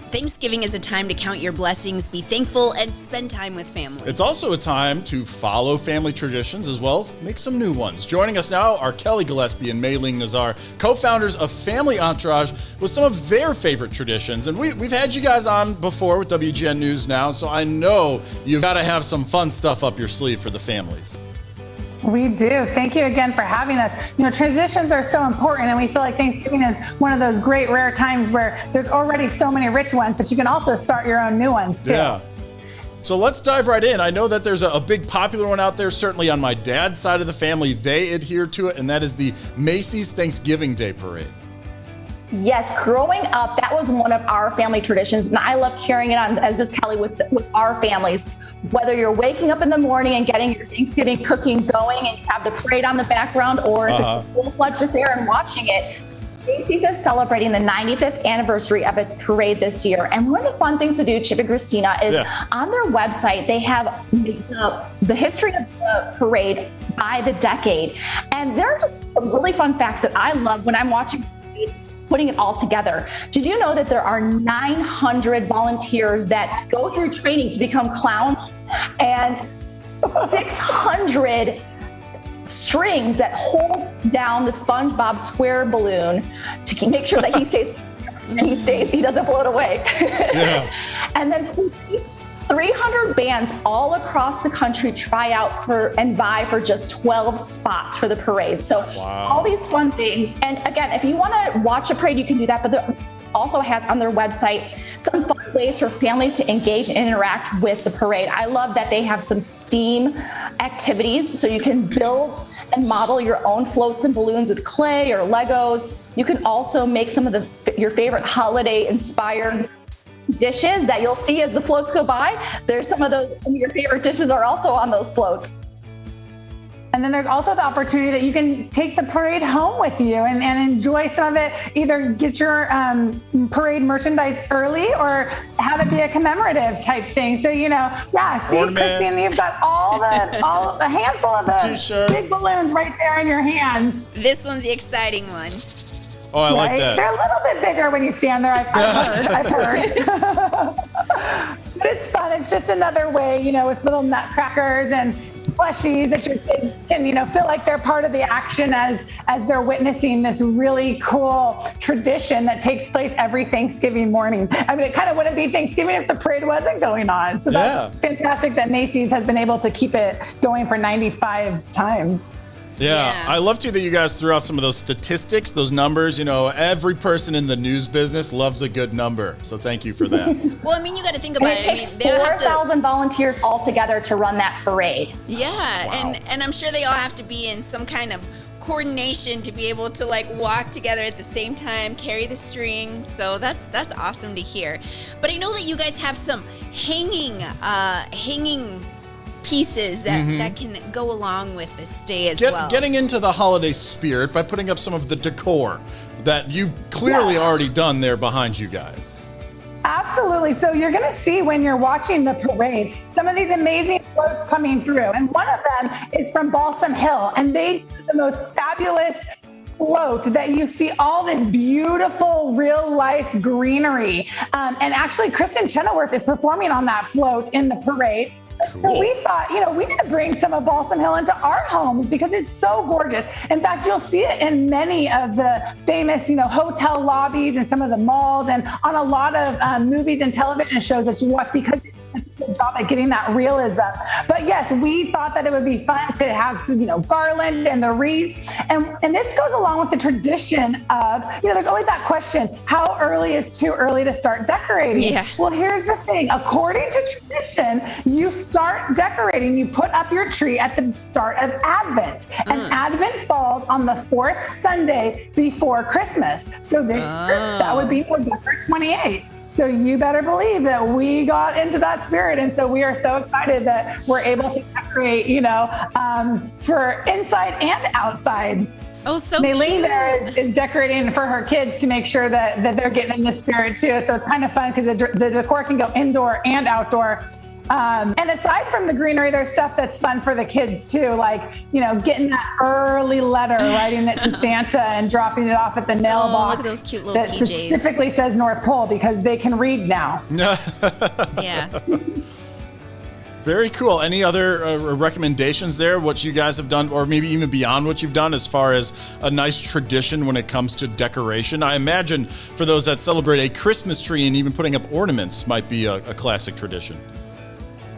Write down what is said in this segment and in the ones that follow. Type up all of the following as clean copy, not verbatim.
Thanksgiving is a time to count your blessings, be thankful, and spend time with family. It's also a time to follow family traditions as well as make some new ones. Joining us now are Kelly Gillespie and Mayling Nazar, co-founders of Family Entourage, with some of their favorite traditions. And we've had you guys on before with WGN News Now, so I know you've got to have some fun stuff up your sleeve for the families. We do. Thank you again for having us. You know, traditions are so important, and we feel like Thanksgiving is one of those great rare times where there's already so many rich ones, but you can also start your own new ones too. Yeah. So let's dive right in. I know that there's a big popular one out there, certainly on my dad's side of the family. They adhere to it, and that is the Macys Thanksgiving Day Parade. Yes, growing up, that was one of our family traditions, and I love carrying it on as just Kelly with our families. Whether you're waking up in the morning and getting your Thanksgiving cooking going and you have the parade on the background, or if it's a full-fledged affair and watching it, Macys is celebrating the 95th anniversary of its parade this year. And one of the fun things to do, Chip and Christina, is on their website, they have the history of the parade by the decade. And there are just some really fun facts that I love when I'm watching putting it all together. Did you know that there are 900 volunteers that go through training to become clowns, and 600 strings that hold down the SpongeBob square balloon to make sure that he stays and he doesn't float away. Yeah. And then 300 bands all across the country try out for and vie for just 12 spots for the parade. So all these fun things. And again, if you want to watch a parade, you can do that, but there also has on their website some fun ways for families to engage and interact with the parade. I love that they have some STEAM activities, so you can build and model your own floats and balloons with clay or Legos. You can also make some of your favorite holiday inspired dishes that you'll see as the floats go by. There's some of your favorite dishes are also on those floats. And then there's also the opportunity that you can take the parade home with you and enjoy some of it. Either get your parade merchandise early or have it be a commemorative type thing. So, see, Christine, you've got a handful of the big balloons right there in your hands. This one's the exciting one. Oh, I like that. They're a little bit bigger when you stand there. I've heard. But it's fun. It's just another way, with little nutcrackers and plushies that your kids can, feel like they're part of the action as they're witnessing this really cool tradition that takes place every Thanksgiving morning. I mean, it kind of wouldn't be Thanksgiving if the parade wasn't going on. So that's fantastic that Macys has been able to keep it going for 95 times. Yeah, I love too that you guys threw out some of those statistics, those numbers. Every person in the news business loves a good number. So thank you for that. Well, I mean, you got to think about it. It takes 4,000 volunteers all together to run that parade. Yeah, and I'm sure they all have to be in some kind of coordination to be able to walk together at the same time, carry the string. So that's awesome to hear. But I know that you guys have some hanging pieces that can go along with this day as well. Getting into the holiday spirit by putting up some of the decor that you've clearly already done there behind you guys. Absolutely. So you're going to see when you're watching the parade, some of these amazing floats coming through. And one of them is from Balsam Hill. And they do the most fabulous float that you see all this beautiful real life greenery. And actually, Kristen Chenoweth is performing on that float in the parade. Cool. So we thought, we need to bring some of Balsam Hill into our homes because it's so gorgeous. In fact, you'll see it in many of the famous, hotel lobbies and some of the malls and on a lot of movies and television shows that you watch because it's such a good job at getting that realism. But yes, we thought that it would be fun to have, garland and the wreaths. And this goes along with the tradition of, there's always that question, how early is too early to start decorating? Yeah. Well, here's the thing. According to tradition, you start decorating, you put up your tree at the start of Advent. And Advent falls on the fourth Sunday before Christmas. So this year, that would be November 28th. So you better believe that we got into that spirit. And so we are so excited that we're able to decorate, for inside and outside. Oh, so Mayleen there is decorating for her kids to make sure that they're getting in the spirit too. So it's kind of fun because the decor can go indoor and outdoor. And aside from the greenery, there's stuff that's fun for the kids too, like, getting that early letter, writing it to Santa and dropping it off at the mailbox. Look at those cute little that PJs. specifically says North Pole because they can read now. Yeah. Very cool. Any other recommendations there, what you guys have done, or maybe even beyond what you've done as far as a nice tradition when it comes to decoration? I imagine for those that celebrate a Christmas tree and even putting up ornaments might be a classic tradition.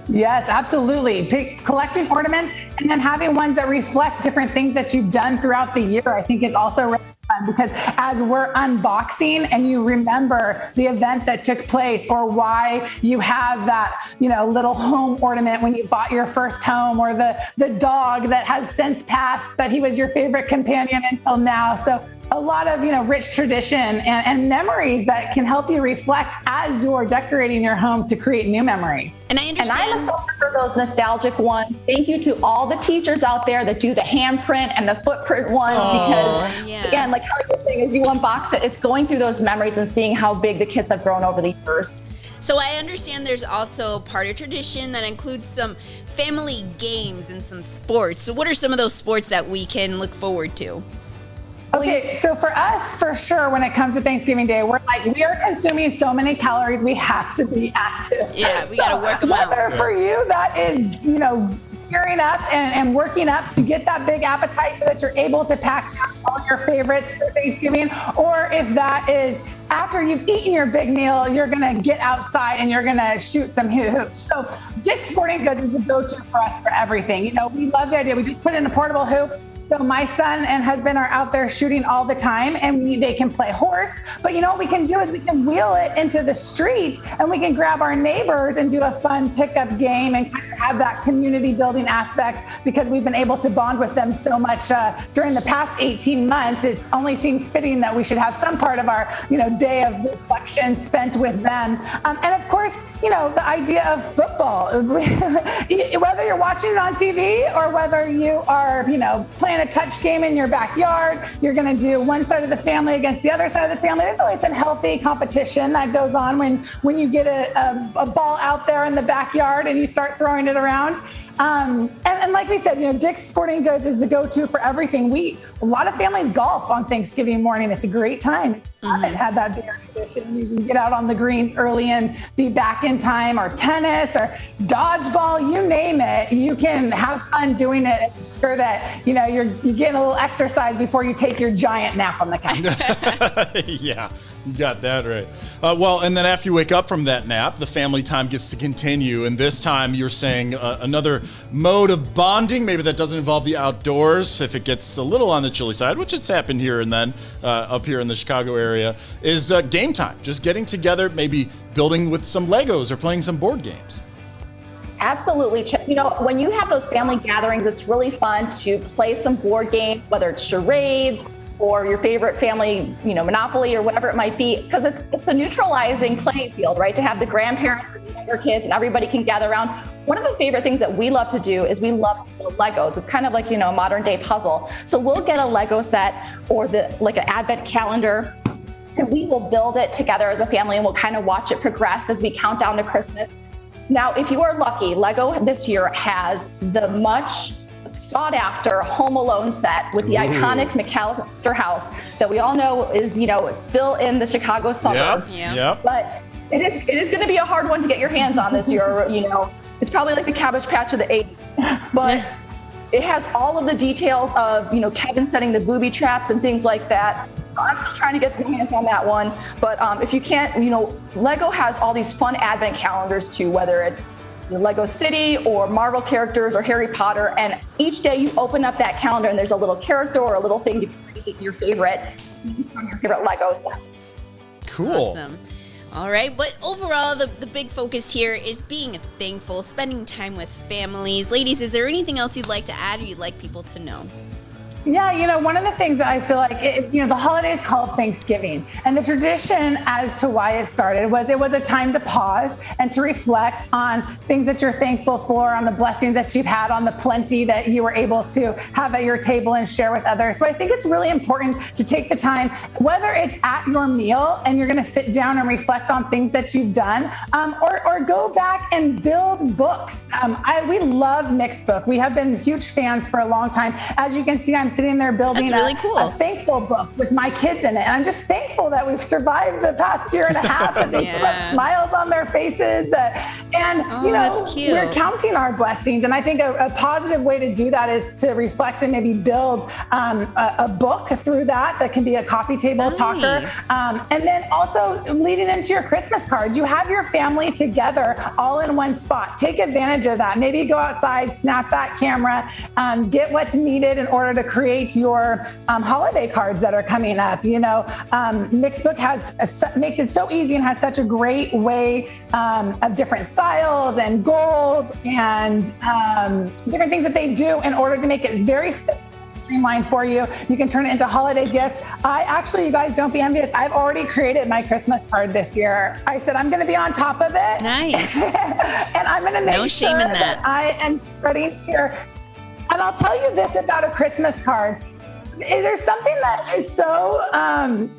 Yes, absolutely. Collecting ornaments and then having ones that reflect different things that you've done throughout the year, I think is also really fun, because as we're unboxing and you remember the event that took place or why you have that, little home ornament when you bought your first home, or the dog that has since passed, but he was your favorite companion until now. So a lot of, rich tradition and memories that can help you reflect as you're decorating your home to create new memories. And I understand. And I'm a sucker for those nostalgic ones. Thank you to all the teachers out there that do the handprint and the footprint ones, because again, like how you're saying, as you unbox it, it's going through those memories and seeing how big the kids have grown over the years. So I understand there's also part of tradition that includes some family games and some sports. So what are some of those sports that we can look forward to? Okay, so for us, for sure, when it comes to Thanksgiving Day, we are consuming so many calories, we have to be active. Yeah, we got to work them out. Whether for you that is, gearing up and working up to get that big appetite so that you're able to pack out all your favorites for Thanksgiving, or if that is after you've eaten your big meal, you're going to get outside and you're going to shoot some hoops. So Dick's Sporting Goods is the go-to for us for everything. We love the idea. We just put in a portable hoop. So my son and husband are out there shooting all the time, and they can play horse. But what we can do is we can wheel it into the street, and we can grab our neighbors and do a fun pickup game and kind of have that community building aspect, because we've been able to bond with them so much during the past 18 months. It only seems fitting that we should have some part of our day of reflection spent with them. And of course, the idea of football, whether you're watching it on TV or whether you are, playing a touch game in your backyard, you're going to do one side of the family against the other side of the family. There's always some healthy competition that goes on when you get a ball out there in the backyard and you start throwing it around. And like we said, Dick's Sporting Goods is the go-to for everything. A lot of families golf on Thanksgiving morning. It's a great time. If you haven't had that bigger tradition, you can get out on the greens early and be back in time, or tennis or dodgeball, you name it. You can have fun doing it. Sure that you're getting a little exercise before you take your giant nap on the couch. Yeah, you got that right. Well, and then after you wake up from that nap, the family time gets to continue. And this time you're saying another mode of bonding, maybe that doesn't involve the outdoors, if it gets a little on the chilly side, which it's happened here and then up here in the Chicago area, is game time. Just getting together, maybe building with some Legos or playing some board games. Absolutely. When you have those family gatherings, it's really fun to play some board games, whether it's charades or your favorite family, Monopoly or whatever it might be, because it's a neutralizing playing field, right? To have the grandparents and the younger kids and everybody can gather around. One of the favorite things that we love to do is we love to build Legos. It's kind of like, a modern day puzzle. So we'll get a Lego set or like an advent calendar, and we will build it together as a family, and we'll kind of watch it progress as we count down to Christmas. Now, if you are lucky, Lego this year has the much sought after Home Alone set with the iconic McAllister house that we all know is, still in the Chicago suburbs. Yep. But it is going to be a hard one to get your hands on this year. It's probably like the Cabbage Patch of the 80s, but it has all of the details of, Kevin setting the booby traps and things like that. I'm still trying to get my hands on that one. But if you can't, Lego has all these fun advent calendars too, whether it's Lego City or Marvel characters or Harry Potter. And each day you open up that calendar and there's a little character or a little thing to create your favorite scenes from your favorite Lego set. Cool. Awesome. All right, but overall, the big focus here is being thankful, spending time with families. Ladies, is there anything else you'd like to add or you'd like people to know? Yeah, one of the things that I feel like, the holiday is called Thanksgiving. And the tradition as to why it started was it was a time to pause and to reflect on things that you're thankful for, on the blessings that you've had, on the plenty that you were able to have at your table and share with others. So I think it's really important to take the time, whether it's at your meal and you're going to sit down and reflect on things that you've done, or go back and build books. We love Mixed Book. We have been huge fans for a long time. As you can see, I'm sitting there building a thankful book with my kids in it. And I'm just thankful that we've survived the past year and a half, and they still have smiles on their faces. That's cute. We're counting our blessings. And I think a positive way to do that is to reflect and maybe build a book through that can be a coffee table talker. And then also leading into your Christmas cards, you have your family together all in one spot. Take advantage of that. Maybe go outside, snap that camera, get what's needed in order to create your holiday cards that are coming up. Mixbook makes it so easy and has such a great way of different styles and gold and different things that they do in order to make it very streamlined for you. You can turn it into holiday gifts. You guys, don't be envious. I've already created my Christmas card this year. I said I'm going to be on top of it. Nice. And I'm going to make sure that I am spreading cheer. And I'll tell you this about a Christmas card. There's something that is so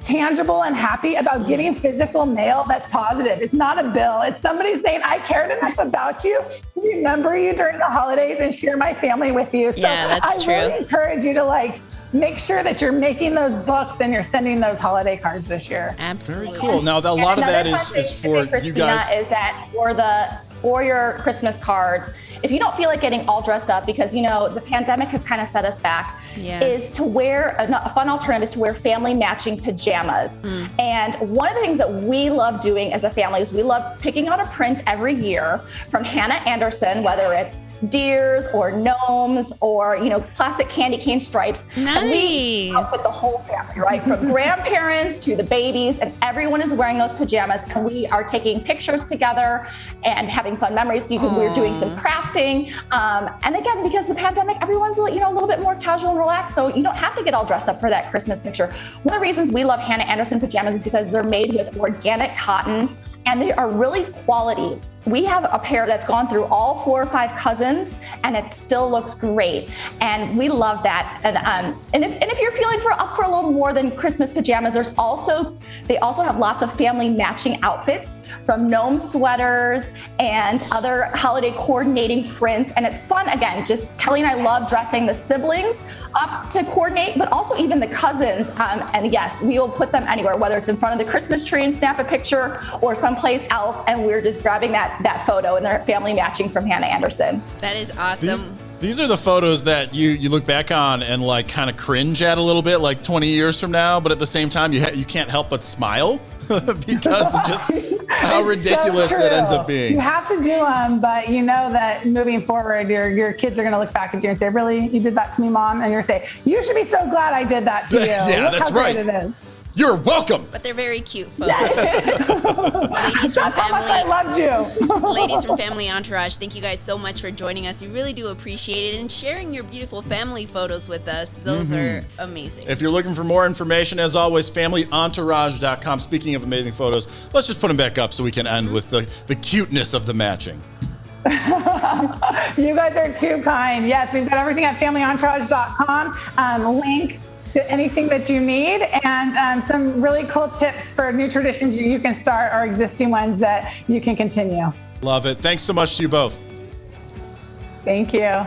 tangible and happy about getting physical mail that's positive. It's not a bill. It's somebody saying, I cared enough about you, remember you during the holidays, and share my family with you. So I really encourage you to make sure that you're making those books and you're sending those holiday cards this year. Absolutely. Very cool. Now, a lot of that is for Christina, you guys. Is that for your Christmas cards, if you don't feel like getting all dressed up, because the pandemic has kind of set us back, is to wear a fun alternative is to wear family matching pajamas. And one of the things that we love doing as a family is we love picking out a print every year from Hannah Anderson, whether it's deers or gnomes or classic candy cane stripes. Nice. And we up with the whole family, right? From grandparents to the babies, and everyone is wearing those pajamas, and we are taking pictures together and having fun memories. So we're doing some crafting, and again, because the pandemic, everyone's a little bit more casual and relaxed, so you don't have to get all dressed up for that Christmas picture. One of the reasons we love Hannah Anderson pajamas is because they're made with organic cotton, and they are really quality. We have a pair that's gone through all 4 or 5 cousins, and it still looks great. And we love that. And if you're feeling up for a little more than Christmas pajamas, they also have lots of family matching outfits, from gnome sweaters and other holiday coordinating prints. And it's fun. Again, just Kelly and I love dressing the siblings up to coordinate, but also even the cousins. And yes, we will put them anywhere, whether it's in front of the Christmas tree and snap a picture, or someplace else, and we're just grabbing that photo, and they're family matching from Hannah Anderson. That is awesome. These are the photos that you look back on and kind of cringe at a little bit, 20 years from now, but at the same time you can't help but smile because of just how ridiculous it ends up being. You have to do them, but you know that moving forward, your kids are going to look back at you and say, "Really, you did that to me, Mom?" And you're going to say, "You should be so glad I did that to you." Yeah, look that's how right. great it is. You're welcome. But they're very cute photos. Yes. That's how much I loved you. Ladies from Family Entourage, thank you guys so much for joining us. We really do appreciate it, and sharing your beautiful family photos with us. Those are amazing. If you're looking for more information, as always, familyentourage.com. Speaking of amazing photos, let's just put them back up so we can end with the cuteness of the matching. You guys are too kind. Yes, we've got everything at familyentourage.com. Link to anything that you need, and some really cool tips for new traditions you can start, or existing ones that you can continue. Love it. Thanks so much to you both. Thank you.